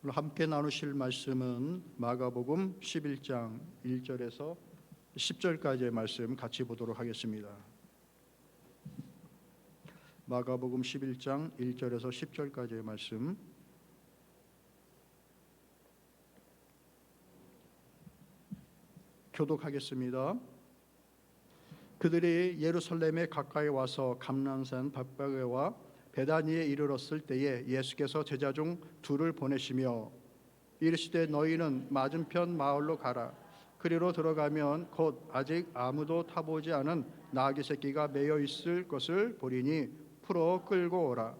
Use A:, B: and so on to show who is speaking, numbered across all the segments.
A: 오늘 함께 나누실 말씀은 마가복음 11장 1절에서 10절까지의 말씀 같이 보도록 하겠습니다. 마가복음 11장 1절에서 10절까지의 말씀 교독하겠습니다. 그들이 예루살렘에 가까이 와서 감람산 벳바게와 베다니에 이르렀을 때에 예수께서 제자 중 둘을 보내시며 이르시되 너희는 맞은편 마을로 가라. 그리로 들어가면 곧 아직 아무도 타보지 않은 나귀 새끼가 매여 있을 것을 보리니 풀어 끌고 오라.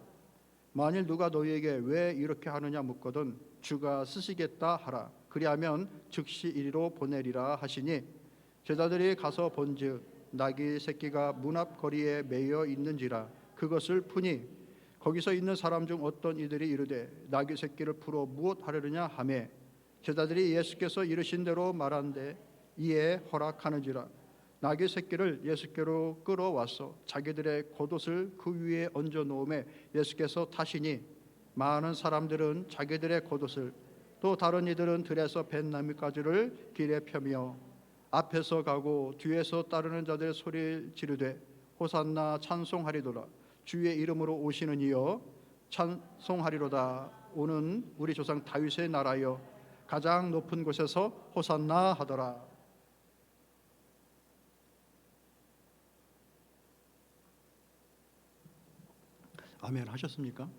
A: 만일 누가 너희에게 왜 이렇게 하느냐 묻거든 주가 쓰시겠다 하라. 그리하면 즉시 이리로 보내리라 하시니 제자들이 가서 본즉 나귀 새끼가 문 앞 거리에 매여 있는지라. 그것을 푸니 거기서 있는 사람 중 어떤 이들이 이르되 나귀 새끼를 풀어 무엇 하려느냐 하매 제자들이 예수께서 이르신 대로 말한데 이에 허락하는지라. 나귀 새끼를 예수께로 끌어와서 자기들의 겉옷을 그 위에 얹어 놓음에 예수께서 타시니 많은 사람들은 자기들의 겉옷을 또 다른 이들은 들에서 벤 나뭇가지를 길에 펴며 앞에서 가고 뒤에서 따르는 자들 소리를 지르되 호산나 찬송하리도다. 주의 이름으로 오시는 이여 찬송하리로다. 오는 우리 조상 다윗의 나라여 가장 높은 곳에서 호산나 하더라. 아멘 하셨습니까?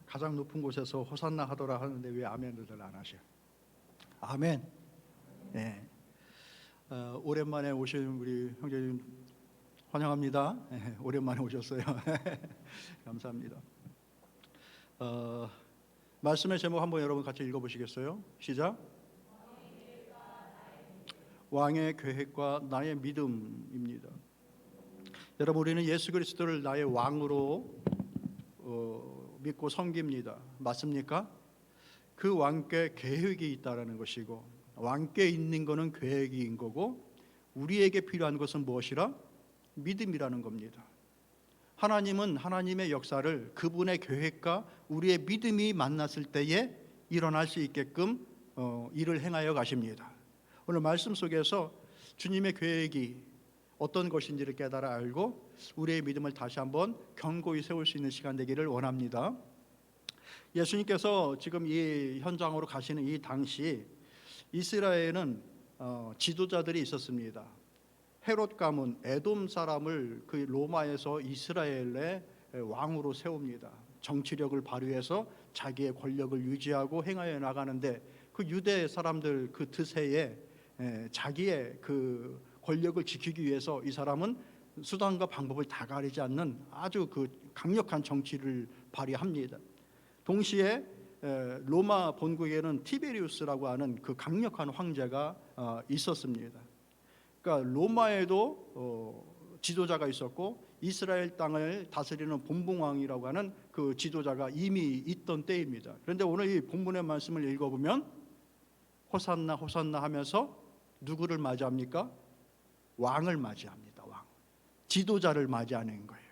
A: 가장 높은 곳에서 호산나 하더라 하는데 왜 아멘을 안 하셔? 아멘. 네. 오랜만에 오신 우리 형제님 환영합니다. 네, 오랜만에 오셨어요. 감사합니다. 말씀의 제목 한번 여러분 같이 읽어보시겠어요? 시작. 왕의 계획과 나의 믿음입니다. 여러분, 우리는 예수 그리스도를 나의 왕으로 믿고 섬깁니다. 맞습니까? 그 왕께 계획이 있다라는 것이고, 왕께 있는 것은 계획인 거고, 우리에게 필요한 것은 무엇이라? 믿음이라는 겁니다. 하나님은 하나님의 역사를 그분의 계획과 우리의 믿음이 만났을 때에 일어날 수 있게끔 일을 행하여 가십니다. 오늘 말씀 속에서 주님의 계획이 어떤 것인지를 깨달아 알고 우리의 믿음을 다시 한번 견고히 세울 수 있는 시간 되기를 원합니다. 예수님께서 지금 이 현장으로 가시는 이 당시 이스라엘은 지도자들이 있었습니다. 헤롯 가문 에돔 사람을 그 로마에서 이스라엘의 왕으로 세웁니다. 정치력을 발휘해서 자기의 권력을 유지하고 행하여 나가는데 그 유대 사람들 그 드세에 자기의 그 권력을 지키기 위해서 이 사람은 수단과 방법을 다 가리지 않는 아주 그 강력한 정치를 발휘합니다. 동시에 로마 본국에는 티베리우스라고 하는 그 강력한 황제가 있었습니다. 그러니까 로마에도 지도자가 있었고 이스라엘 땅을 다스리는 본붕왕이라고 하는 그 지도자가 이미 있던 때입니다. 그런데 오늘 이 본문의 말씀을 읽어보면 호산나 호산나 하면서 누구를 맞이합니까? 왕을 맞이합니다. 왕. 지도자를 맞이하는 거예요.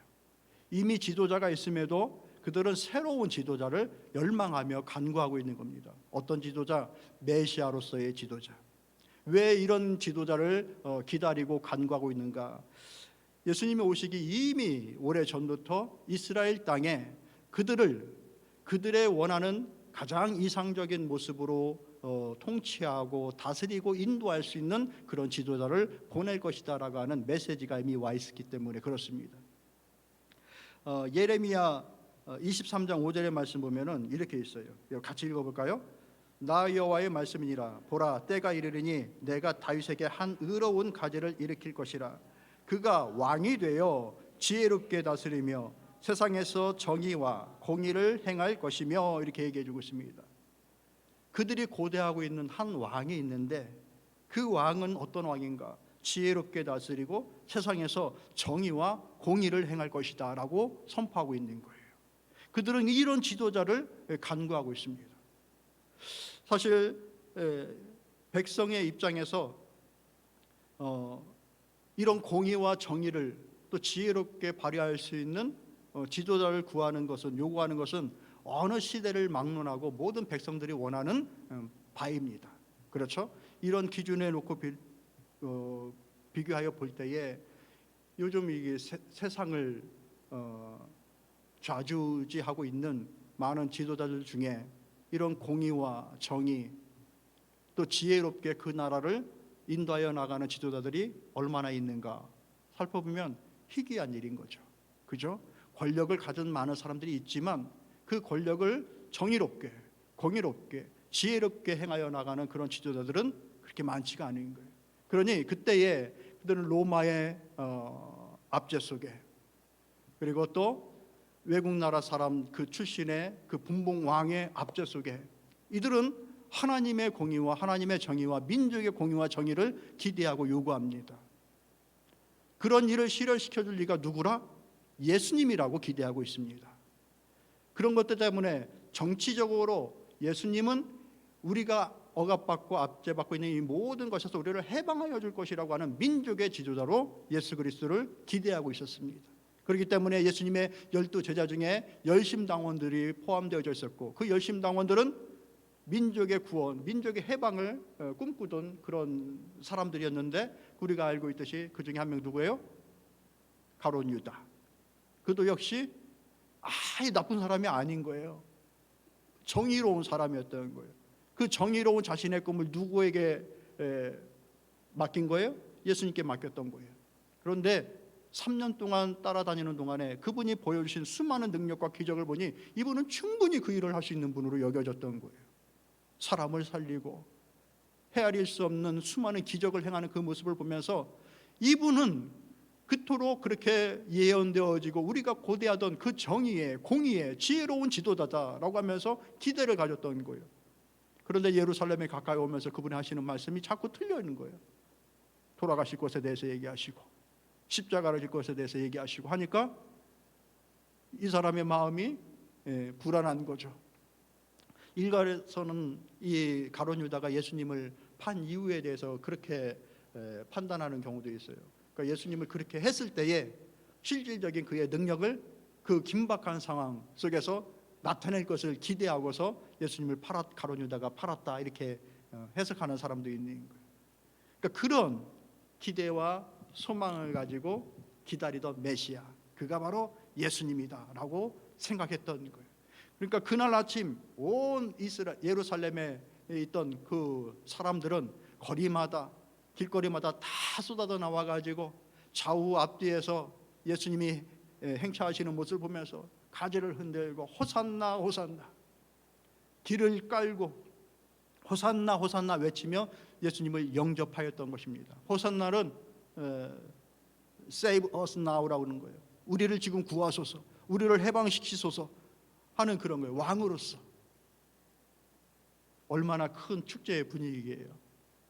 A: 이미 지도자가 있음에도 그들은 새로운 지도자를 열망하며 간구하고 있는 겁니다. 어떤 지도자? 메시아로서의 지도자. 왜 이런 지도자를 기다리고 간구하고 있는가? 예수님이 오시기 이미 오래전부터 이스라엘 땅에 그들의 원하는 가장 이상적인 모습으로 통치하고 다스리고 인도할 수 있는 그런 지도자를 보낼 것이다라고 하는 메시지가 이미 와 있었기 때문에 그렇습니다. 예레미야 23장 5절의 말씀 보면은 이렇게 있어요. 같이 읽어볼까요? 나 여호와의 말씀이니라. 보라, 때가 이르리니 내가 다윗에게 한 의로운 가지를 일으킬 것이라. 그가 왕이 되어 지혜롭게 다스리며 세상에서 정의와 공의를 행할 것이며 이렇게 얘기해 주고 있습니다. 그들이 고대하고 있는 한 왕이 있는데 그 왕은 어떤 왕인가? 지혜롭게 다스리고 세상에서 정의와 공의를 행할 것이다 라고 선포하고 있는 거예요. 그들은 이런 지도자를 간구하고 있습니다. 사실 백성의 입장에서 이런 공의와 정의를 또 지혜롭게 발휘할 수 있는 지도자를 구하는 것은, 요구하는 것은 어느 시대를 막론하고 모든 백성들이 원하는 바입니다. 그렇죠? 이런 기준에 놓고 비교하여 볼 때에 요즘 이게 세상을 좌지우지하고 있는 많은 지도자들 중에 이런 공의와 정의, 또 지혜롭게 그 나라를 인도하여 나가는 지도자들이 얼마나 있는가 살펴보면 희귀한 일인 거죠. 그죠? 권력을 가진 많은 사람들이 있지만 그 권력을 정의롭게, 공의롭게, 지혜롭게 행하여 나가는 그런 지도자들은 그렇게 많지가 않은 거예요. 그러니 그때에 그들은 로마의 압제 속에, 그리고 또 외국 나라 사람 그 출신의 그 분봉 왕의 압제 속에, 이들은 하나님의 공의와 하나님의 정의와 민족의 공의와 정의를 기대하고 요구합니다. 그런 일을 실현시켜 줄 리가 누구라? 예수님이라고 기대하고 있습니다. 그런 것들 때문에 정치적으로 예수님은 우리가 억압받고 압제받고 있는 이 모든 것에서 우리를 해방하여 줄 것이라고 하는 민족의 지도자로 예수 그리스도를 기대하고 있었습니다. 그렇기 때문에 예수님의 12 제자 중에 열심당원들이 포함되어져 있었고, 그 열심당원들은 민족의 구원, 민족의 해방을 꿈꾸던 그런 사람들이었는데, 우리가 알고 있듯이 그 중에 한 명 누구예요? 가룟 유다. 그도 역시 아예 나쁜 사람이 아닌 거예요. 정의로운 사람이었던 거예요. 그 정의로운 자신의 꿈을 누구에게 맡긴 거예요? 예수님께 맡겼던 거예요. 그런데 3년 동안 따라다니는 동안에 그분이 보여주신 수많은 능력과 기적을 보니 이분은 충분히 그 일을 할 수 있는 분으로 여겨졌던 거예요. 사람을 살리고 헤아릴 수 없는 수많은 기적을 행하는 그 모습을 보면서 이분은 그토록 그렇게 예언되어지고 우리가 고대하던 그 정의의, 공의의 지혜로운 지도자다라고 하면서 기대를 가졌던 거예요. 그런데 예루살렘에 가까이 오면서 그분이 하시는 말씀이 자꾸 틀려 있는 거예요. 돌아가실 것에 대해서 얘기하시고 십자가를 질 것에 대해서 얘기하시고 하니까 이 사람의 마음이 불안한 거죠. 일각에서는 이 가룟 유다가 예수님을 판 이유에 대해서 그렇게 판단하는 경우도 있어요. 그러니까 예수님을 그렇게 했을 때에 실질적인 그의 능력을 그 긴박한 상황 속에서 나타낼 것을 기대하고서 예수님을 가룟 유다가 팔았다, 이렇게 해석하는 사람도 있는 거예요. 그러니까 그런 기대와 소망을 가지고 기다리던 메시아, 그가 바로 예수님이다라고 생각했던 거예요. 그러니까 그날 아침 온 예루살렘에 있던 그 사람들은 거리마다, 길거리마다 다 쏟아져 나와가지고 좌우 앞뒤에서 예수님이 행차하시는 모습을 보면서 가지를 흔들고 호산나 호산나, 길을 깔고 호산나 호산나 외치며 예수님을 영접하였던 것입니다. 호산나는 Save us now라고 하는 거예요. 우리를 지금 구하소서, 우리를 해방시키소서 하는 그런 거예요. 왕으로서. 얼마나 큰 축제의 분위기예요.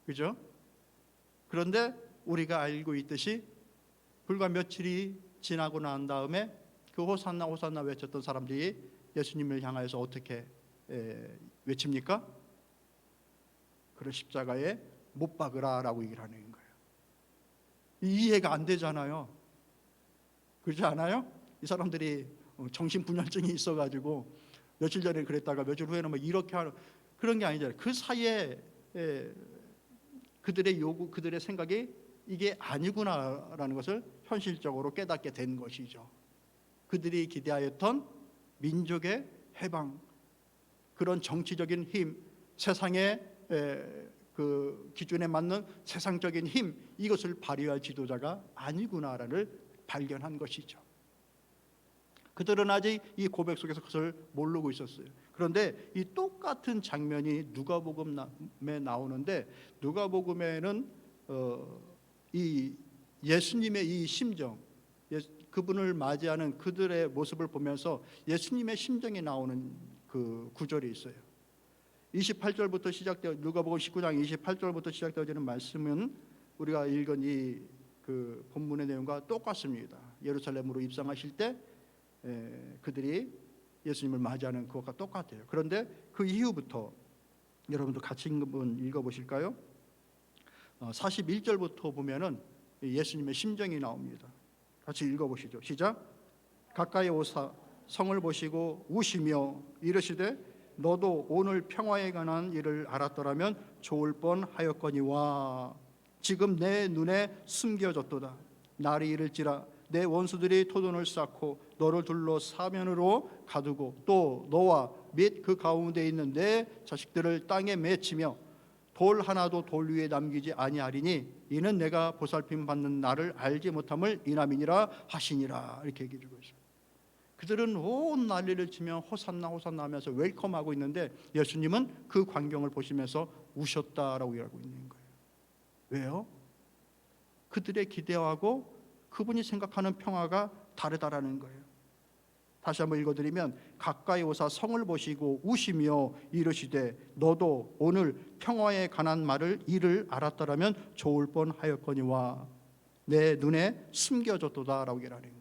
A: 그죠? 그런데 우리가 알고 있듯이 불과 며칠이 지나고 난 다음에 그 호산나 호산나 외쳤던 사람들이 예수님을 향하여서 어떻게 외칩니까? 그런 십자가에 못 박으라라고 얘기를 하는 거예요. 이해가 안 되잖아요. 그렇지 않아요? 이 사람들이 정신분열증이 있어가지고 며칠 전에 그랬다가 며칠 후에는 뭐 이렇게 하는 그런 게 아니잖아요. 그 사이에 그들의 요구, 그들의 생각이 이게 아니구나라는 것을 현실적으로 깨닫게 된 것이죠. 그들이 기대하였던 민족의 해방, 그런 정치적인 힘, 세상의 그 기준에 맞는 세상적인 힘, 이것을 발휘할 지도자가 아니구나를 발견한 것이죠. 그들은 아직 이 고백 속에서 그것을 모르고 있었어요. 그런데 이 똑같은 장면이 누가복음에 나오는데, 누가복음에는 이 예수님의 이 심정, 그분을 맞이하는 그들의 모습을 보면서 예수님의 심정이 나오는 그 구절이 있어요. 28절부터 시작되어, 누가복음 19장 28절부터 시작되어지는 말씀은 우리가 읽은 이 그 본문의 내용과 똑같습니다. 예루살렘으로 입성하실 때 그들이 예수님을 맞이하는 그것과 똑같아요. 그런데 그 이후부터 여러분도 같이 한번 읽어보실까요? 41절부터 보면은 예수님의 심정이 나옵니다. 같이 읽어보시죠. 시작. 가까이 오사 성을 보시고 우시며 이르시되 너도 오늘 평화에 관한 일을 알았더라면 좋을 뻔하였거니와 지금 내 눈에 숨겨졌도다. 날이 이를지라 내 원수들이 토돈을 쌓고 너를 둘러 사면으로 가두고 또 너와 및 그 가운데 있는 내 자식들을 땅에 맺히며 돌 하나도 돌 위에 남기지 아니하리니 이는 내가 보살핌 받는 나를 알지 못함을 인함이니라 하시니라. 이렇게 얘기해 주고 있어요. 그들은 온 난리를 치며 호산나 호산나 하면서 웰컴하고 있는데 예수님은 그 광경을 보시면서 우셨다라고 이야기하고 있는 거예요. 왜요? 그들의 기대하고 그분이 생각하는 평화가 다르다라는 거예요. 다시 한번 읽어드리면 가까이 오사 성을 보시고 우시며 이르시되 너도 오늘 평화에 관한 말을 이를 알았더라면 좋을 뻔하였거니와 내 눈에 숨겨졌도다라고 얘기하는 거예요.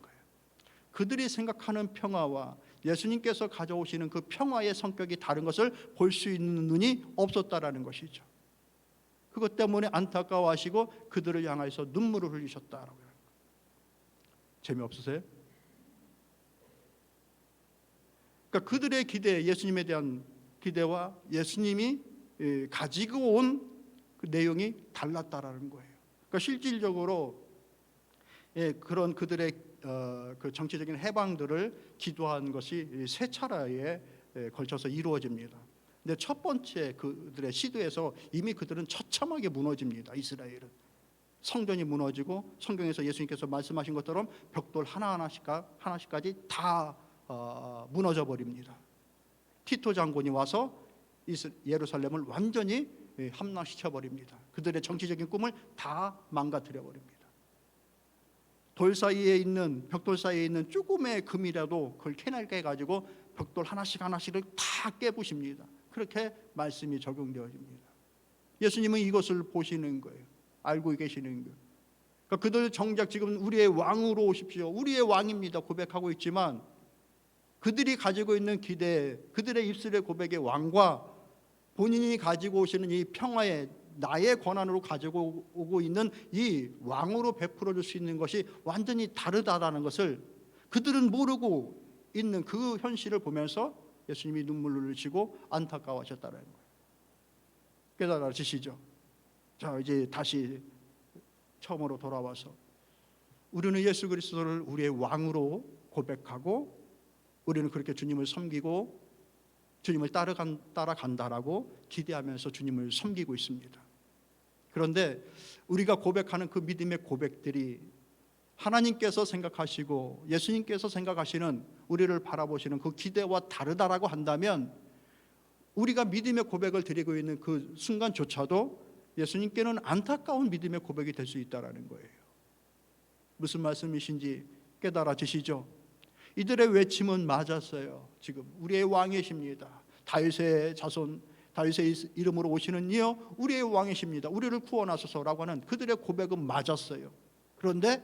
A: 그들이 생각하는 평화와 예수님께서 가져오시는 그 평화의 성격이 다른 것을 볼 수 있는 눈이 없었다라는 것이죠. 그것 때문에 안타까워하시고 그들을 향해서 눈물을 흘리셨다라고 해요. 재미없으세요? 그러니까 그들의 기대, 예수님에 대한 기대와 예수님이 가지고 온 그 내용이 달랐다라는 거예요. 그러니까 실질적으로 그런 그들의 그 정치적인 해방들을 기도한 것이 세 차례에 걸쳐서 이루어집니다. 근데 첫 번째 그들의 시도에서 이미 그들은 처참하게 무너집니다. 이스라엘은 성전이 무너지고 성경에서 예수님께서 말씀하신 것처럼 벽돌 하나하나까지 다 무너져 버립니다. 티토 장군이 와서 예루살렘을 완전히 함락시켜 버립니다. 그들의 정치적인 꿈을 다 망가뜨려 버립니다. 벽돌 사이에 있는 조금의 금이라도 그걸 캐낼게 해가지고 벽돌 하나씩을 다 깨부십니다. 그렇게 말씀이 적용되어집니다. 예수님은 이것을 보시는 거예요. 알고 계시는 거예요. 그러니까 그들 정작 지금 우리의 왕으로 오십시오, 우리의 왕입니다 고백하고 있지만 그들이 가지고 있는 기대, 그들의 입술의 고백의 왕과 본인이 가지고 오시는 이 평화의 나의 권한으로 가지고 오고 있는 이 왕으로 베풀어 줄 수 있는 것이 완전히 다르다라는 것을 그들은 모르고 있는 그 현실을 보면서 예수님이 눈물을 흘리시고 안타까워하셨다는 거예요. 깨달아지시죠? 자, 이제 다시 처음으로 돌아와서 우리는 예수 그리스도를 우리의 왕으로 고백하고 우리는 그렇게 주님을 섬기고 주님을 따라간다라고 기대하면서 주님을 섬기고 있습니다. 그런데 우리가 고백하는 그 믿음의 고백들이 하나님께서 생각하시고 예수님께서 생각하시는 우리를 바라보시는 그 기대와 다르다라고 한다면 우리가 믿음의 고백을 드리고 있는 그 순간조차도 예수님께는 안타까운 믿음의 고백이 될 수 있다는 거예요. 무슨 말씀이신지 깨달아지시죠? 이들의 외침은 맞았어요. 지금 우리의 왕이십니다. 다윗의 자손, 다윗의 이름으로 오시는 이여 우리의 왕이십니다. 우리를 구원하소서라고 하는 그들의 고백은 맞았어요. 그런데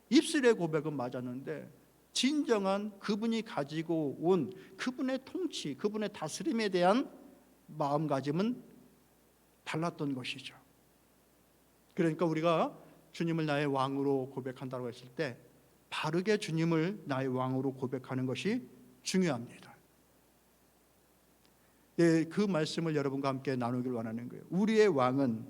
A: 입술의 고백은 맞았는데 진정한 그분이 가지고 온 그분의 통치, 그분의 다스림에 대한 마음가짐은 달랐던 것이죠. 그러니까 우리가 주님을 나의 왕으로 고백한다고 했을 때 바르게 주님을 나의 왕으로 고백하는 것이 중요합니다. 그 말씀을 여러분과 함께 나누길 원하는 거예요. 우리의 왕은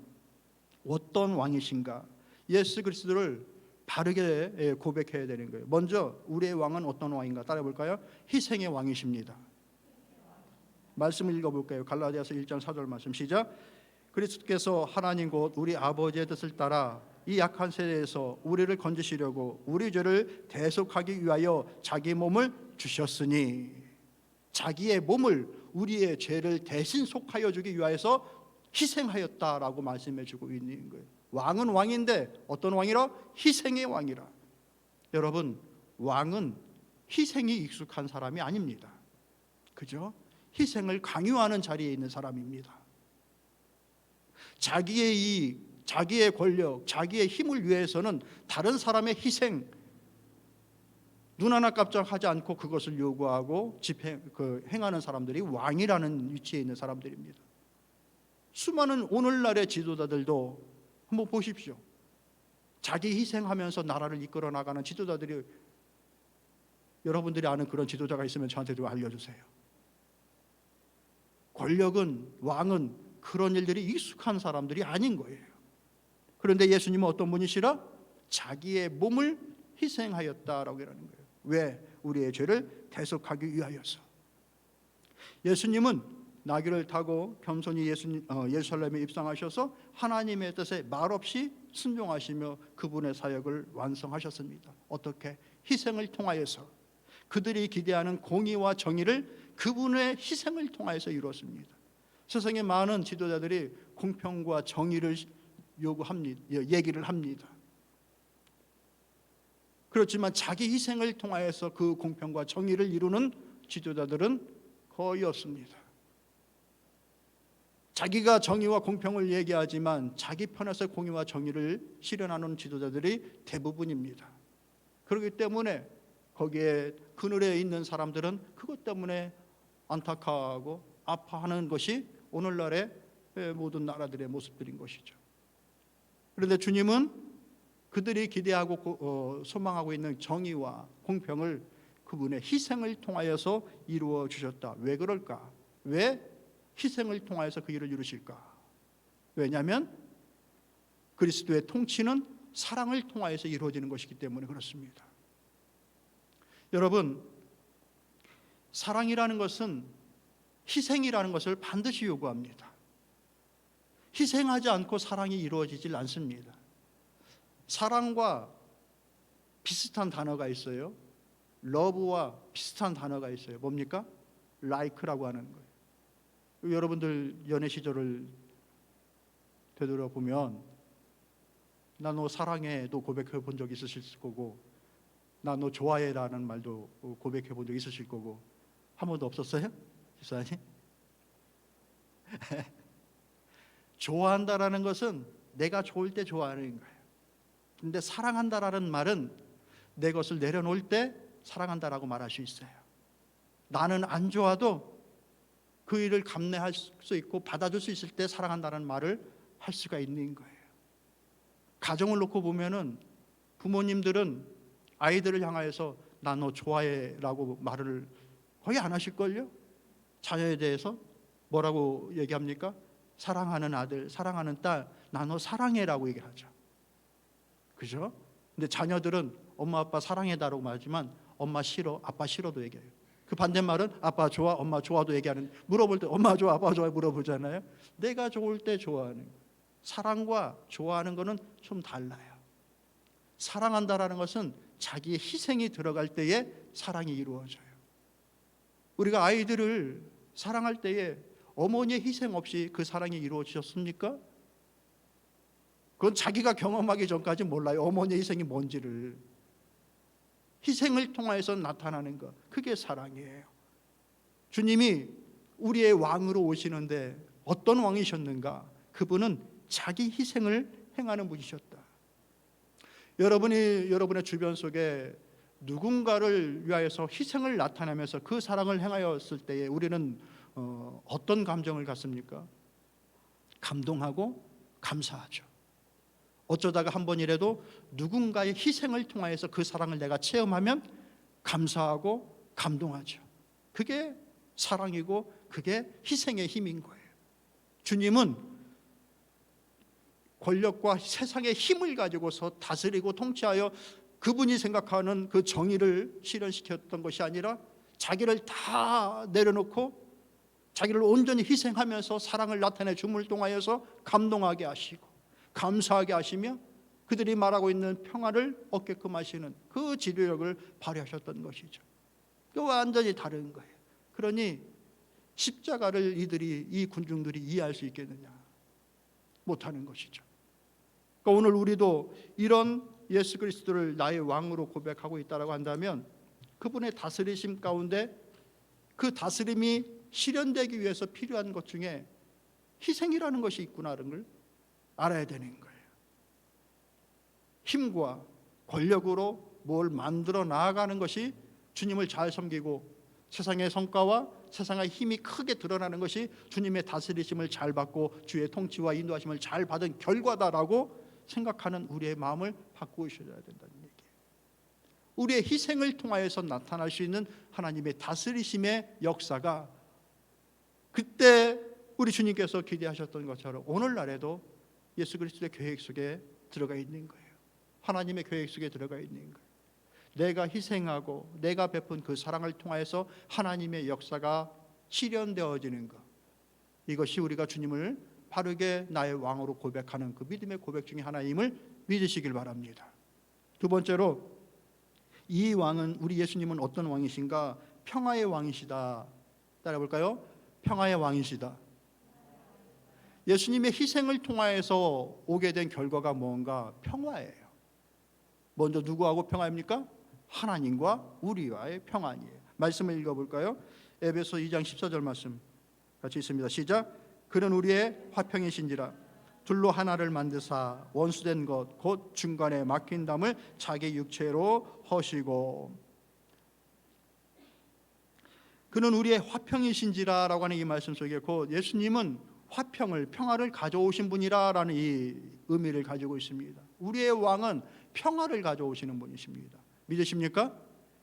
A: 어떤 왕이신가? 예수 그리스도를 바르게 고백해야 되는 거예요. 먼저 우리의 왕은 어떤 왕인가 따라 볼까요? 희생의 왕이십니다. 말씀을 읽어볼까요? 갈라디아서 1장 4절 말씀 시작. 그리스도께서 하나님 곧 우리 아버지의 뜻을 따라 이 약한 세대에서 우리를 건지시려고 우리 죄를 대속하기 위하여 자기 몸을 주셨으니, 자기의 몸을 우리의 죄를 대신 속하여 주기 위하여서 희생하였다라고 말씀해 주고 있는 거예요. 왕은 왕인데 어떤 왕이라? 희생의 왕이라. 여러분, 왕은 희생이 익숙한 사람이 아닙니다. 그죠? 희생을 강요하는 자리에 있는 사람입니다. 자기의 이익, 자기의 권력, 자기의 힘을 위해서는 다른 사람의 희생 눈 하나 깜짝하지 않고 그것을 요구하고 행하는 사람들이 왕이라는 위치에 있는 사람들입니다. 수많은 오늘날의 지도자들도 한번 보십시오. 자기 희생하면서 나라를 이끌어 나가는 지도자들이 여러분들이 아는 그런 지도자가 있으면 저한테 좀 알려주세요. 권력은, 왕은 그런 일들이 익숙한 사람들이 아닌 거예요. 그런데 예수님은 어떤 분이시라? 자기의 몸을 희생하였다라고 하는 거예요. 왜? 우리의 죄를 대속하기 위하여서. 예수님은 나귀를 타고 겸손히 예루살렘에 입성하셔서 하나님의 뜻에 말없이 순종하시며 그분의 사역을 완성하셨습니다. 어떻게? 희생을 통하여서. 그들이 기대하는 공의와 정의를 그분의 희생을 통하여서 이루었습니다. 세상의 많은 지도자들이 공평과 정의를 요구합니다. 얘기를 합니다. 그렇지만 자기 희생을 통하여서 그 공평과 정의를 이루는 지도자들은 거의 없습니다. 자기가 정의와 공평을 얘기하지만 자기 편에서 공의와 정의를 실현하는 지도자들이 대부분입니다. 그렇기 때문에 거기에 그늘에 있는 사람들은 그것 때문에 안타까워하고 아파하는 것이 오늘날의 모든 나라들의 모습들인 것이죠. 그런데 주님은 그들이 기대하고 소망하고 있는 정의와 공평을 그분의 희생을 통하여서 이루어 주셨다. 왜 그럴까? 왜 희생을 통하여서 그 일을 이루실까? 왜냐하면 그리스도의 통치는 사랑을 통하여서 이루어지는 것이기 때문에 그렇습니다. 여러분, 사랑이라는 것은 희생이라는 것을 반드시 요구합니다. 희생하지 않고 사랑이 이루어지질 않습니다. 사랑과 비슷한 단어가 있어요. 러브와 비슷한 단어가 있어요. 뭡니까? like라고 하는 거예요. 여러분들 연애 시절을 되돌아보면 나 너 사랑해도 고백해 본 적 있으실 거고 나 너 좋아해라는 말도 고백해 본 적 있으실 거고 한 번도 없었어요? 집사님? 좋아한다라는 것은 내가 좋을 때 좋아하는 거예요. 근데 사랑한다라는 말은 내 것을 내려놓을 때 사랑한다라고 말할 수 있어요. 나는 안 좋아도 그 일을 감내할 수 있고 받아줄 수 있을 때 사랑한다는 말을 할 수가 있는 거예요. 가정을 놓고 보면은 부모님들은 아이들을 향하여서 나 너 좋아해라고 말을 거의 안 하실걸요? 자녀에 대해서 뭐라고 얘기합니까? 사랑하는 아들, 사랑하는 딸, 나 너 사랑해라고 얘기하죠. 그죠? 근데 자녀들은 엄마 아빠 사랑해다라고 말하지만 엄마 싫어, 아빠 싫어도 얘기해요. 그 반대말은 아빠 좋아, 엄마 좋아도 얘기하는, 물어볼 때 엄마 좋아, 아빠 좋아 물어보잖아요. 내가 좋을 때 좋아하는 거예요. 사랑과 좋아하는 거는 좀 달라요. 사랑한다라는 것은 자기의 희생이 들어갈 때에 사랑이 이루어져요. 우리가 아이들을 사랑할 때에 어머니의 희생 없이 그 사랑이 이루어지셨습니까? 그건 자기가 경험하기 전까지 몰라요. 어머니의 희생이 뭔지를. 희생을 통해서 나타나는 것, 그게 사랑이에요. 주님이 우리의 왕으로 오시는데 어떤 왕이셨는가? 그분은 자기 희생을 행하는 분이셨다. 여러분이 여러분의 주변 속에 누군가를 위하여서 희생을 나타내면서 그 사랑을 행하였을 때에 우리는 어떤 감정을 갖습니까? 감동하고 감사하죠. 어쩌다가 한 번이라도 누군가의 희생을 통하여서 그 사랑을 내가 체험하면 감사하고 감동하죠. 그게 사랑이고 그게 희생의 힘인 거예요. 주님은 권력과 세상의 힘을 가지고서 다스리고 통치하여 그분이 생각하는 그 정의를 실현시켰던 것이 아니라 자기를 다 내려놓고 자기를 온전히 희생하면서 사랑을 나타내 줌을 통하여서 감동하게 하시고 감사하게 하시며 그들이 말하고 있는 평화를 얻게끔 하시는 그 지도력을 발휘하셨던 것이죠. 그 완전히 다른 거예요. 그러니 십자가를 이 군중들이 이해할 수 있겠느냐? 못하는 것이죠. 그러니까 오늘 우리도 이런 예수 그리스도를 나의 왕으로 고백하고 있다고 한다면 그분의 다스리심 가운데 그 다스림이 실현되기 위해서 필요한 것 중에 희생이라는 것이 있구나라는 걸 알아야 되는 거예요. 힘과 권력으로 뭘 만들어 나아가는 것이 주님을 잘 섬기고 세상의 성과와 세상의 힘이 크게 드러나는 것이 주님의 다스리심을 잘 받고 주의 통치와 인도하심을 잘 받은 결과다라고 생각하는 우리의 마음을 바꾸셔야 된다는 얘기예요. 우리의 희생을 통하여서 나타날 수 있는 하나님의 다스리심의 역사가 그때 우리 주님께서 기대하셨던 것처럼 오늘날에도 예수 그리스도의 계획 속에 들어가 있는 거예요. 하나님의 계획 속에 들어가 있는 거예요. 내가 희생하고 내가 베푼 그 사랑을 통하여서 하나님의 역사가 실현되어지는 것, 이것이 우리가 주님을 바르게 나의 왕으로 고백하는 그 믿음의 고백 중에 하나임을 믿으시길 바랍니다. 두 번째로, 이 왕은, 우리 예수님은 어떤 왕이신가? 평화의 왕이시다. 따라볼까요? 평화의 왕이시다. 예수님의 희생을 통하여서 오게 된 결과가 뭔가? 평화예요. 먼저 누구하고 평화입니까? 하나님과 우리와의 평안이에요. 말씀을 읽어볼까요? 에베소 2장 14절 말씀 같이 있습니다. 시작. 그는 우리의 화평이신지라 둘로 하나를 만드사 원수된 것 곧 중간에 막힌 담을 자기 육체로 허시고. 그는 우리의 화평이신지라 라고 하는 이 말씀 속에 곧 예수님은 화평을, 평화를 가져오신 분이라는 이 의미를 가지고 있습니다. 우리의 왕은 평화를 가져오시는 분이십니다. 믿으십니까?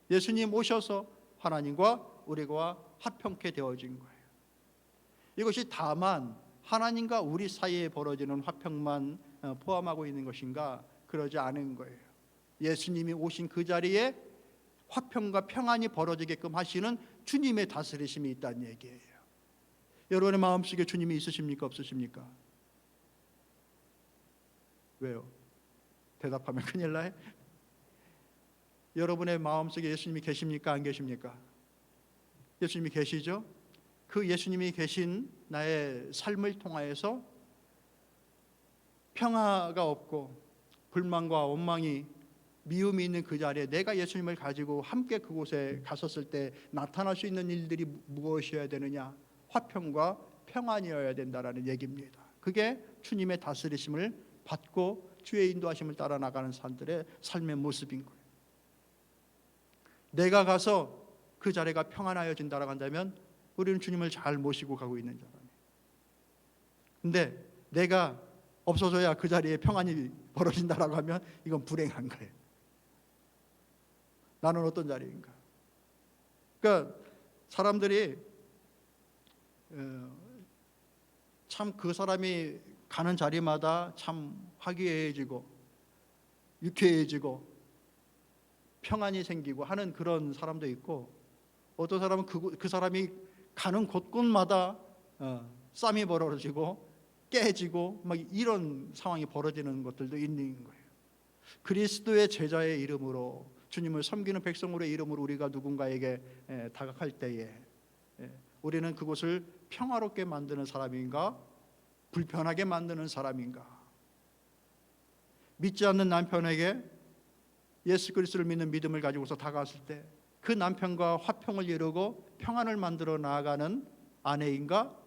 A: 예수님 오셔서 하나님과 우리가 화평케 되어진 거예요. 이것이 다만 하나님과 우리 사이에 벌어지는 화평만 포함하고 있는 것인가? 그러지 않은 거예요. 예수님이 오신 그 자리에 화평과 평안이 벌어지게끔 하시는 주님의 다스리심이 있다는 얘기예요. 여러분의 마음속에 주님이 있으십니까? 없으십니까? 왜요? 대답하면 큰일 나요. 여러분의 마음속에 예수님이 계십니까? 안 계십니까? 예수님이 계시죠? 그 예수님이 계신 나의 삶을 통하여서 평화가 없고 불만과 원망이, 미움이 있는 그 자리에 내가 예수님을 가지고 함께 그곳에 갔었을 때 나타날 수 있는 일들이 무엇이어야 되느냐? 화평과 평안이어야 된다라는 얘기입니다. 그게 주님의 다스리심을 받고 주의 인도하심을 따라 나가는 사람들의 삶의 모습인 거예요. 내가 가서 그 자리가 평안하여진다라고 한다면 우리는 주님을 잘 모시고 가고 있는 자라네. 근데 내가 없어져야 그 자리에 평안이 벌어진다라고 하면 이건 불행한 거예요. 나는 어떤 자리인가? 그러니까 사람들이 참 그 사람이 가는 자리마다 참 화기애애해지고 유쾌해지고 평안이 생기고 하는 그런 사람도 있고, 어떤 사람은 그 사람이 가는 곳곳마다 쌈이 벌어지고 깨지고 막 이런 상황이 벌어지는 것들도 있는 거예요. 그리스도의 제자의 이름으로, 주님을 섬기는 백성으로의 이름으로 우리가 누군가에게 다가갈 때에 우리는 그곳을 평화롭게 만드는 사람인가, 불편하게 만드는 사람인가? 믿지 않는 남편에게 예수 그리스도를 믿는 믿음을 가지고서 다가왔을 때 그 남편과 화평을 이루고 평안을 만들어 나아가는 아내인가,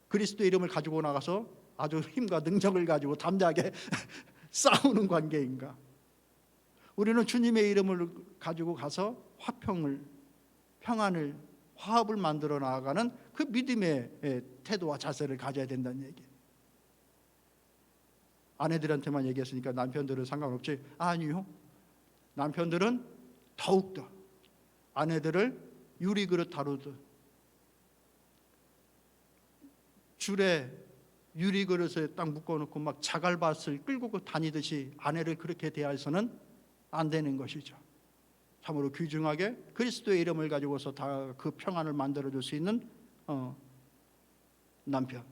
A: 그리스도의 이름을 가지고 나가서 아주 힘과 능력을 가지고 담대하게 싸우는 관계인가? 우리는 주님의 이름을 가지고 가서 화평을, 평안을, 화합을 만들어 나아가는 그 믿음의 태도와 자세를 가져야 된다는 얘기예요. 아내들한테만 얘기했으니까 남편들은 상관없지? 아니요. 남편들은 더욱더 아내들을 유리그릇 다루듯 줄에 유리그릇에 딱 묶어놓고 막 자갈밭을 끌고 다니듯이 아내를 그렇게 대해서는 안 되는 것이죠. 참으로 귀중하게 그리스도의 이름을 가지고서 다 그 평안을 만들어줄 수 있는 남편,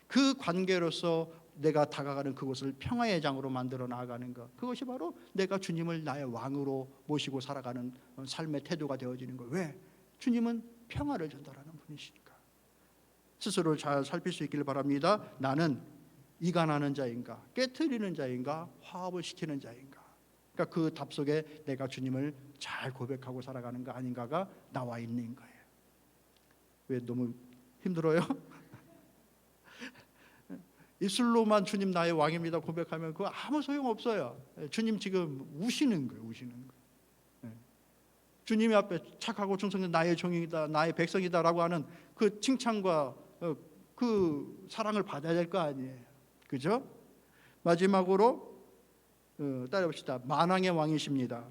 A: 그 관계로서 내가 다가가는 그곳을 평화의 장으로 만들어 나아가는 것, 그것이 바로 내가 주님을 나의 왕으로 모시고 살아가는 삶의 태도가 되어지는 거예요. 왜? 주님은 평화를 전달하는 분이시니까. 스스로를 잘 살필 수 있기를 바랍니다. 나는 이간하는 자인가, 깨트리는 자인가, 화합을 시키는 자인가? 그러니까 그 답 속에 내가 주님을 잘 고백하고 살아가는 거 아닌가가 나와 있는 거예요. 왜 너무 힘들어요? 입술로만 주님 나의 왕입니다 고백하면 그거 아무 소용없어요. 주님 지금 우시는 거예요. 우시는 거예요. 주님 앞에 착하고 충성된 나의 종이다, 나의 백성이다라고 하는 그 칭찬과 그 사랑을 받아야 될 거 아니에요. 그죠? 마지막으로 따라봅시다. 만왕의 왕이십니다.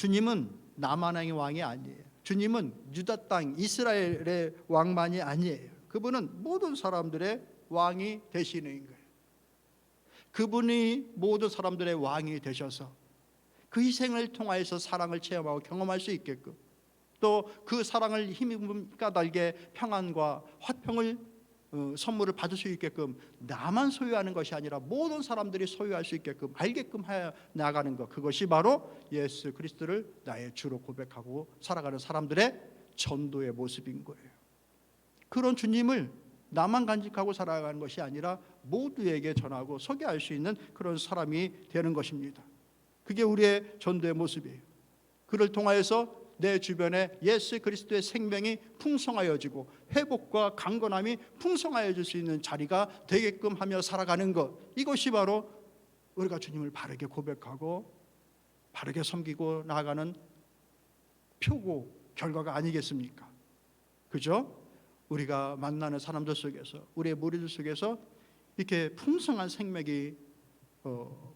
A: 주님은 남한의 왕이 아니에요. 주님은 유다 땅 이스라엘의 왕만이 아니에요. 그분은 모든 사람들의 왕이 되시는 거예요. 그분이 모든 사람들의 왕이 되셔서 그 희생을 통하여서 사랑을 체험하고 경험할 수 있게끔, 또 그 사랑을 힘입은 까닭에 평안과 화평을 선물을 받을 수 있게끔 나만 소유하는 것이 아니라 모든 사람들이 소유할 수 있게끔 알게끔 해 나가는 것, 그것이 바로 예수 그리스도를 나의 주로 고백하고 살아가는 사람들의 전도의 모습인 거예요. 그런 주님을 나만 간직하고 살아가는 것이 아니라 모두에게 전하고 소개할 수 있는 그런 사람이 되는 것입니다. 그게 우리의 전도의 모습이에요. 그를 통하여서 내 주변에 예수 그리스도의 생명이 풍성하여지고 회복과 강건함이 풍성하여질 수 있는 자리가 되게끔 하며 살아가는 것, 이것이 바로 우리가 주님을 바르게 고백하고 바르게 섬기고 나아가는 표고 결과가 아니겠습니까? 그죠? 우리가 만나는 사람들 속에서, 우리의 무리들 속에서 이렇게 풍성한 생명이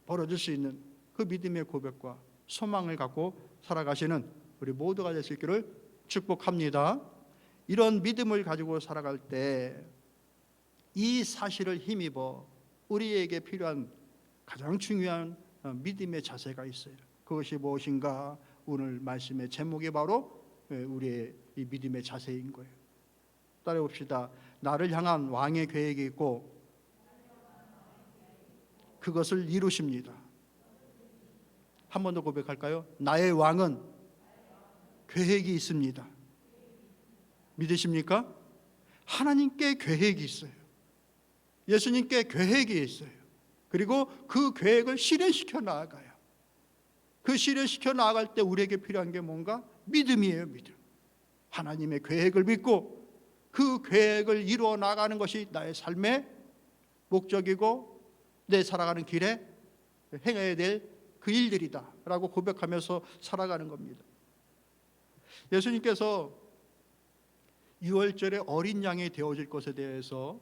A: 벌어질 수 있는 그 믿음의 고백과 소망을 갖고 살아가시는 우리 모두가 될 수 있기를 축복합니다. 이런 믿음을 가지고 살아갈 때 이 사실을 힘입어 우리에게 필요한 가장 중요한 믿음의 자세가 있어요. 그것이 무엇인가? 오늘 말씀의 제목이 바로 우리의 이 믿음의 자세인 거예요. 따라해봅시다. 나를 향한 왕의 계획이 있고 그것을 이루십니다. 한 번 더 고백할까요? 나의 왕은 계획이 있습니다. 믿으십니까? 하나님께 계획이 있어요. 예수님께 계획이 있어요. 그리고 그 계획을 실현시켜 나아가요. 그 실현시켜 나아갈 때 우리에게 필요한 게 뭔가? 믿음이에요. 믿음. 하나님의 계획을 믿고 그 계획을 이루어 나가는 것이 나의 삶의 목적이고 내 살아가는 길에 행해야 될 그 일들이다 라고 고백하면서 살아가는 겁니다. 예수님께서 유월절에 어린 양이 되어질 것에 대해서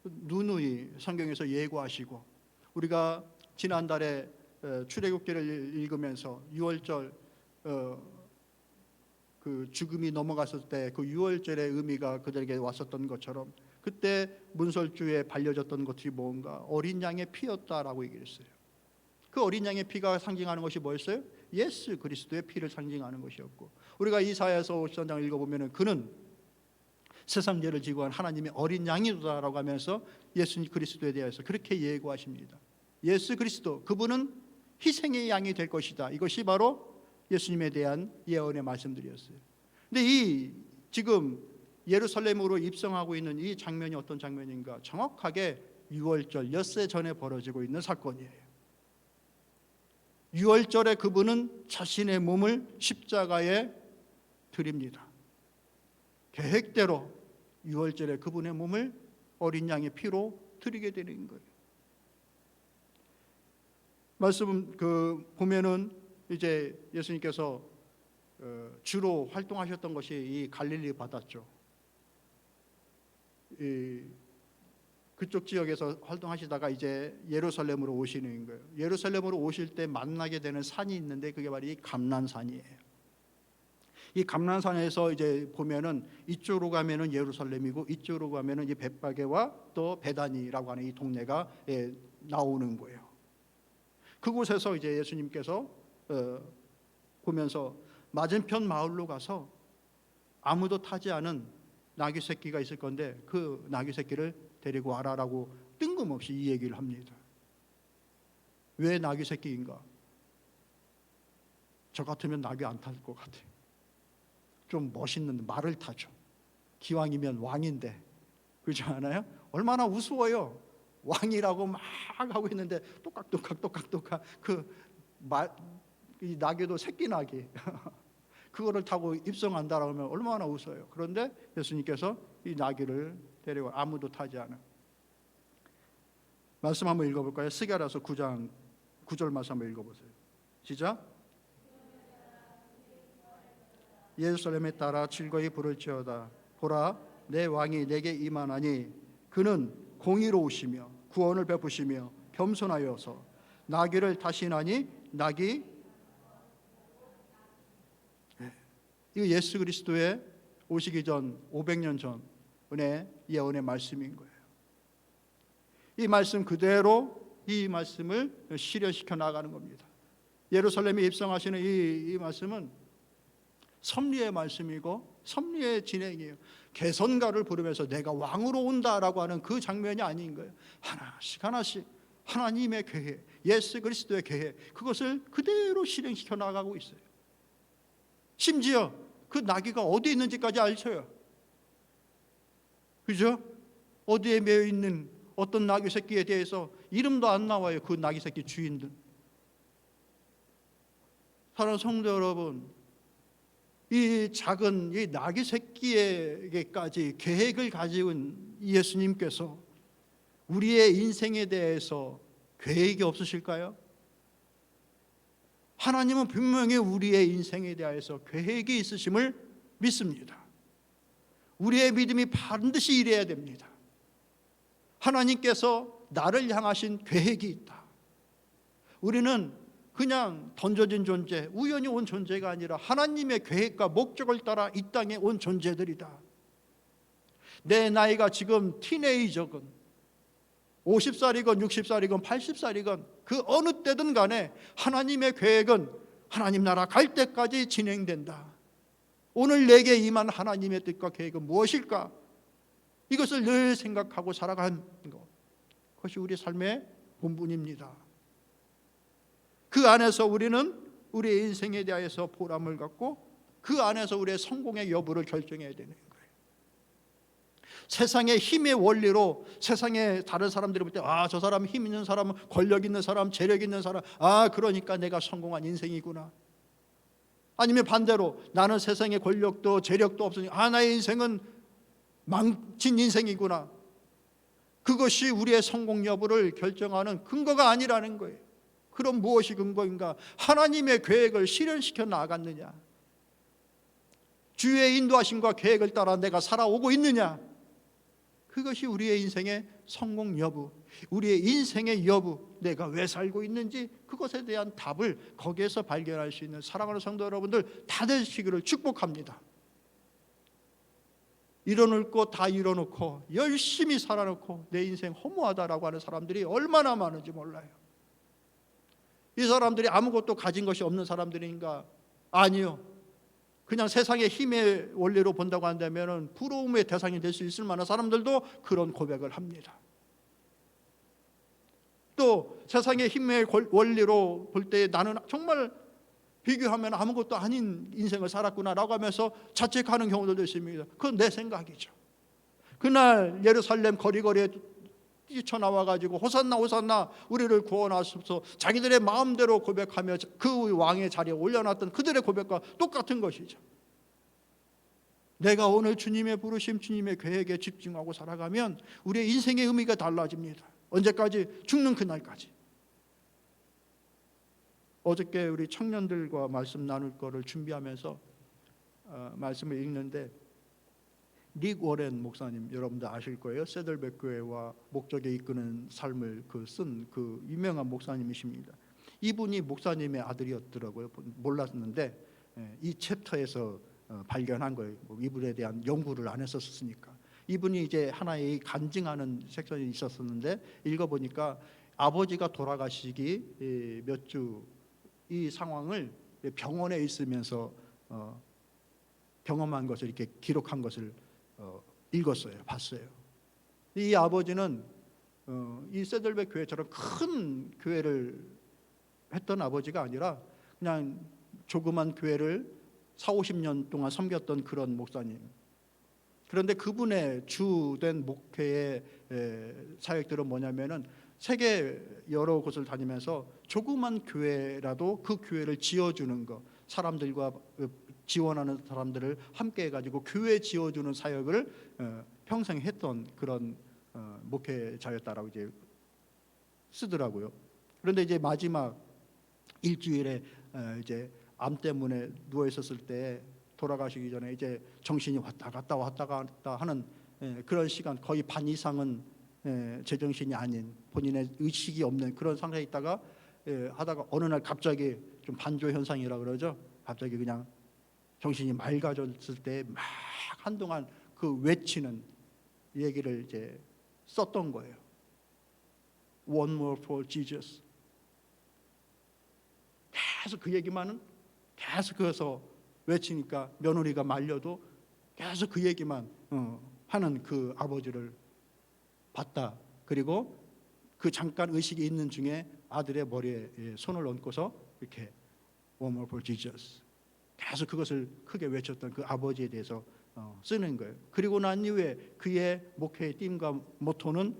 A: 누누이 성경에서 예고하시고, 우리가 지난달에 출애굽기를 읽으면서 유월절 그 죽음이 넘어갔을 때 그 유월절의 의미가 그들에게 왔었던 것처럼, 그때 문설주에 발려졌던 것이 뭔가? 어린 양의 피였다라고 얘기했어요. 그 어린 양의 피가 상징하는 것이 뭐였어요? 예수 그리스도의 피를 상징하는 것이었고, 우리가 이사야서 53장을 읽어보면 그는 세상 죄를 지고 한 하나님의 어린 양이다라고 하면서 예수 그리스도에 대해서 그렇게 예고하십니다. 예수 그리스도, 그분은 희생의 양이 될 것이다. 이것이 바로 예수님에 대한 예언의 말씀들이었어요. 근데 이 지금 예루살렘으로 입성하고 있는 이 장면이 어떤 장면인가? 정확하게 유월절 엿새 전에 벌어지고 있는 사건이에요. 유월절에 그분은 자신의 몸을 십자가에 드립니다. 계획대로 유월절에 그분의 몸을 어린 양의 피로 드리게 되는 거예요. 말씀 보면은 이제 예수님께서 주로 활동하셨던 것이 이 갈릴리 바다죠. 그쪽 지역에서 활동하시다가 이제 예루살렘으로 오시는 거예요. 예루살렘으로 오실 때 만나게 되는 산이 있는데 그게 바로 이 감난산이에요. 이 감난산에서 이제 보면은 이쪽으로 가면은 예루살렘이고 이쪽으로 가면은 이 벳바게와 또 베다니라고 하는 이 동네가 나오는 거예요. 그곳에서 이제 예수님께서 보면서 맞은편 마을로 가서 아무도 타지 않은 나귀 새끼가 있을 건데 그 나귀 새끼를 데리고 와라라고 뜬금없이 이 얘기를 합니다. 왜 나귀 새끼인가? 저 같으면 나귀 안 탈 것 같아요. 좀 멋있는 말을 타죠. 기왕이면 왕인데, 그렇지 않아요? 얼마나 우스워요. 왕이라고 막 하고 있는데 똑깍똑깍 이 나귀도 새끼 나귀 그거를 타고 입성한다라고 하면 얼마나 웃어요. 그런데 예수님께서 이 나귀를 데리고 아무도 타지 않은 말씀 한번 읽어볼까요? 스가랴서 9장 9절 말씀 한번 읽어보세요. 시작. 예루살렘에 따라 즐거이 부를지어다. 보라, 내 왕이 내게 임하나니 그는 공의로우시며 구원을 베푸시며 겸손하여서 나귀를 타시나니 나귀 이거 예수 그리스도의 오시기 전 500년 전의 예언의 말씀인 거예요. 이 말씀 그대로 이 말씀을 실현시켜 나가는 겁니다. 예루살렘에 입성하시는 이 말씀은 섭리의 말씀이고 섭리의 진행이에요. 개선가를 부르면서 내가 왕으로 온다라고 하는 그 장면이 아닌 거예요. 하나씩 하나씩 하나님의 계획, 예수 그리스도의 계획, 그것을 그대로 실행시켜 나가고 있어요. 심지어 그 나귀가 어디 있는지까지 알쳐요. 그죠? 어디에 매여 있는 어떤 나귀 새끼에 대해서 이름도 안 나와요. 그 나귀 새끼 주인들. 사랑하는 성도 여러분, 이 작은 이 나귀 새끼에게까지 계획을 가지고 예수님께서 우리의 인생에 대해서 계획이 없으실까요? 하나님은 분명히 우리의 인생에 대해서 계획이 있으심을 믿습니다. 우리의 믿음이 반드시 이래야 됩니다. 하나님께서 나를 향하신 계획이 있다. 우리는 그냥 던져진 존재, 우연히 온 존재가 아니라 하나님의 계획과 목적을 따라 이 땅에 온 존재들이다. 내 나이가 지금 티네이저건 50살이건 60살이건 80살이건 그 어느 때든 간에 하나님의 계획은 하나님 나라 갈 때까지 진행된다. 오늘 내게 임한 하나님의 뜻과 계획은 무엇일까? 이것을 늘 생각하고 살아가는 것, 그것이 우리 삶의 본분입니다. 그 안에서 우리는 우리의 인생에 대해서 보람을 갖고 그 안에서 우리의 성공의 여부를 결정해야 되는 거예요. 세상의 힘의 원리로 세상에 다른 사람들이 볼 때 저 사람 힘 있는 사람, 권력 있는 사람, 재력 있는 사람, 그러니까 내가 성공한 인생이구나. 아니면 반대로 나는 세상에 권력도 재력도 없으니 나의 인생은 망친 인생이구나. 그것이 우리의 성공 여부를 결정하는 근거가 아니라는 거예요. 그럼 무엇이 근거인가? 하나님의 계획을 실현시켜 나갔느냐? 주의 인도하심과 계획을 따라 내가 살아오고 있느냐? 그것이 우리의 인생의 성공 여부, 우리의 인생의 여부, 내가 왜 살고 있는지 그것에 대한 답을 거기에서 발견할 수 있는 사랑하는 성도 여러분들 다 되시기를 축복합니다. 이뤄놓을 것 다 이뤄놓고 열심히 살아놓고 내 인생 허무하다라고 하는 사람들이 얼마나 많은지 몰라요. 이 사람들이 아무것도 가진 것이 없는 사람들인가? 아니요. 그냥 세상의 힘의 원리로 본다고 한다면 부러움의 대상이 될 수 있을 만한 사람들도 그런 고백을 합니다. 또 세상의 힘의 원리로 볼 때 나는 정말 비교하면 아무것도 아닌 인생을 살았구나라고 하면서 자책하는 경우도 있습니다. 그건 내 생각이죠. 그날 예루살렘 거리거리에 뛰쳐나와가지고 호산나 호산나 우리를 구원하소서 자기들의 마음대로 고백하며 그 왕의 자리에 올려놨던 그들의 고백과 똑같은 것이죠. 내가 오늘 주님의 부르심, 주님의 계획에 집중하고 살아가면 우리의 인생의 의미가 달라집니다. 언제까지? 죽는 그날까지. 어저께 우리 청년들과 말씀 나눌 거를 준비하면서 말씀을 읽는데 릭 워렌 목사님, 여러분들 아실 거예요. 세들백 교회와 목적에 이끄는 삶을 쓴 그 유명한 목사님이십니다. 이분이 목사님의 아들이었더라고요. 몰랐는데 이 챕터에서 발견한 거예요. 이분에 대한 연구를 안 했었으니까. 이분이 이제 하나의 간증하는 섹션이 있었는데 읽어보니까 아버지가 돌아가시기 몇 주 이 상황을 병원에 있으면서 경험한 것을 이렇게 기록한 것을 읽었어요. 봤어요. 이 아버지는 이 세들백 교회처럼 큰 교회를 했던 아버지가 아니라 그냥 조그만 교회를 40-50년 동안 섬겼던 그런 목사님. 그런데 그분의 주된 목회의 사역들은 뭐냐면은 세계 여러 곳을 다니면서 조그만 교회라도 그 교회를 지어주는 것, 사람들과 지원하는 사람들을 함께 해가지고 교회 지어주는 사역을 평생 했던 그런 목회자였다라고 이제 쓰더라고요. 그런데 이제 마지막 일주일에 이제 암 때문에 누워 있었을 때 돌아가시기 전에 이제 정신이 왔다 갔다 하는 그런 시간, 거의 반 이상은 제정신이 아닌 본인의 의식이 없는 그런 상태에 있다가 하다가 어느 날 갑자기 좀 반조 현상이라 그러죠. 갑자기 그냥 정신이 맑아졌을 때 막 한동안 그 외치는 얘기를 이제 썼던 거예요. One more for Jesus. 계속 그 얘기만은 계속 그어서 외치니까 며느리가 말려도 계속 그 얘기만 하는 그 아버지를 봤다. 그리고 그 잠깐 의식이 있는 중에 아들의 머리에 손을 얹고서 이렇게 One more for Jesus. 계속 그것을 크게 외쳤던 그 아버지에 대해서 쓰는 거예요. 그리고 난 이후에 그의 목회의 띠임과 모토는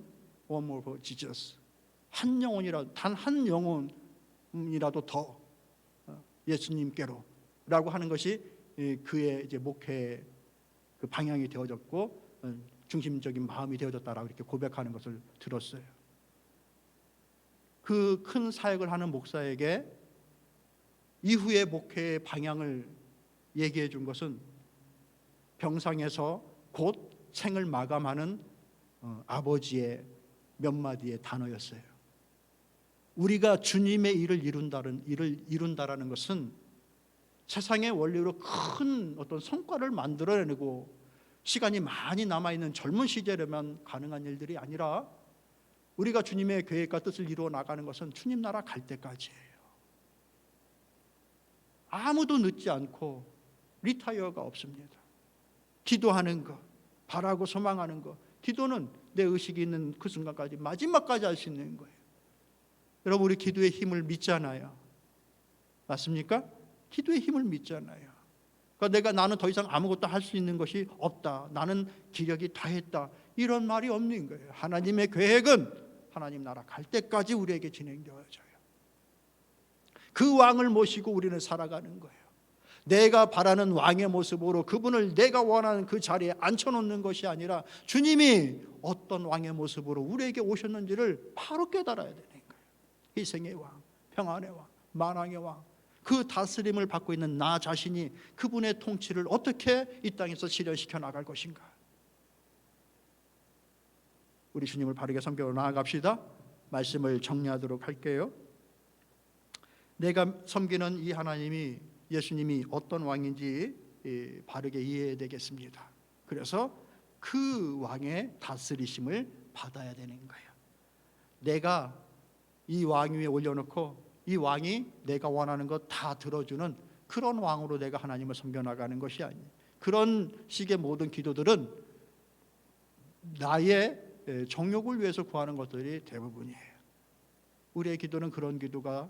A: One more for Jesus. 한 영혼이라도, 단 한 영혼이라도 더 예수님께로라고 하는 것이 그의 이제 목회의 그 방향이 되어졌고 중심적인 마음이 되어졌다라고 이렇게 고백하는 것을 들었어요. 그 큰 사역을 하는 목사에게 이후의 목회의 방향을 얘기해 준 것은 병상에서 곧 생을 마감하는 아버지의 몇 마디의 단어였어요. 우리가 주님의 일을 이룬다라는 것은 세상의 원리로 큰 어떤 성과를 만들어내고 시간이 많이 남아있는 젊은 시절에만 가능한 일들이 아니라 우리가 주님의 계획과 뜻을 이루어 나가는 것은 주님 나라 갈 때까지예요. 아무도 늦지 않고 리타이어가 없습니다. 기도하는 것, 바라고 소망하는 것, 기도는 내 의식이 있는 그 순간까지 마지막까지 할 수 있는 거예요. 여러분, 우리 기도의 힘을 믿잖아요. 맞습니까? 기도의 힘을 믿잖아요. 그러니까 나는 더 이상 아무것도 할 수 있는 것이 없다, 나는 기력이 다했다, 이런 말이 없는 거예요. 하나님의 계획은 하나님 나라 갈 때까지 우리에게 진행되어져요. 그 왕을 모시고 우리는 살아가는 거예요. 내가 바라는 왕의 모습으로 그분을 내가 원하는 그 자리에 앉혀놓는 것이 아니라 주님이 어떤 왕의 모습으로 우리에게 오셨는지를 바로 깨달아야 되는 거예요. 희생의 왕, 평안의 왕, 만왕의 왕, 그 다스림을 받고 있는 나 자신이 그분의 통치를 어떻게 이 땅에서 실현시켜 나갈 것인가. 우리 주님을 바르게 섬겨 나아갑시다. 말씀을 정리하도록 할게요. 내가 섬기는 이 하나님이, 예수님이 어떤 왕인지 바르게 이해해야 되겠습니다. 그래서 그 왕의 다스리심을 받아야 되는 거예요. 내가 이 왕 위에 올려놓고 이 왕이 내가 원하는 것 다 들어주는 그런 왕으로 내가 하나님을 섬겨나가는 것이 아니에요. 그런 식의 모든 기도들은 나의 정욕을 위해서 구하는 것들이 대부분이에요. 우리의 기도는 그런 기도가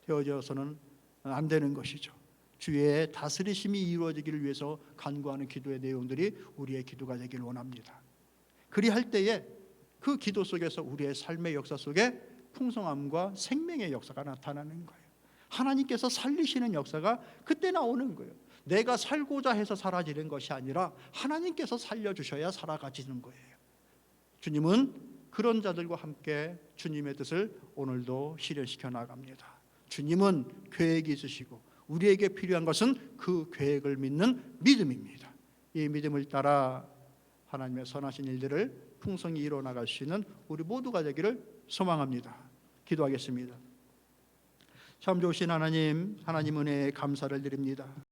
A: 되어져서는 안 되는 것이죠. 주의 다스리심이 이루어지기를 위해서 간구하는 기도의 내용들이 우리의 기도가 되기를 원합니다. 그리할 때에 그 기도 속에서 우리의 삶의 역사 속에 풍성함과 생명의 역사가 나타나는 거예요. 하나님께서 살리시는 역사가 그때 나오는 거예요. 내가 살고자 해서 사라지는 것이 아니라 하나님께서 살려주셔야 살아가지는 거예요. 주님은 그런 자들과 함께 주님의 뜻을 오늘도 실현시켜 나갑니다. 주님은 계획이 있으시고 우리에게 필요한 것은 그 계획을 믿는 믿음입니다. 이 믿음을 따라 하나님의 선하신 일들을 풍성히 이루어 나갈 수 있는 우리 모두가 되기를 소망합니다. 기도하겠습니다. 참 좋으신 하나님, 하나님 은혜에 감사를 드립니다.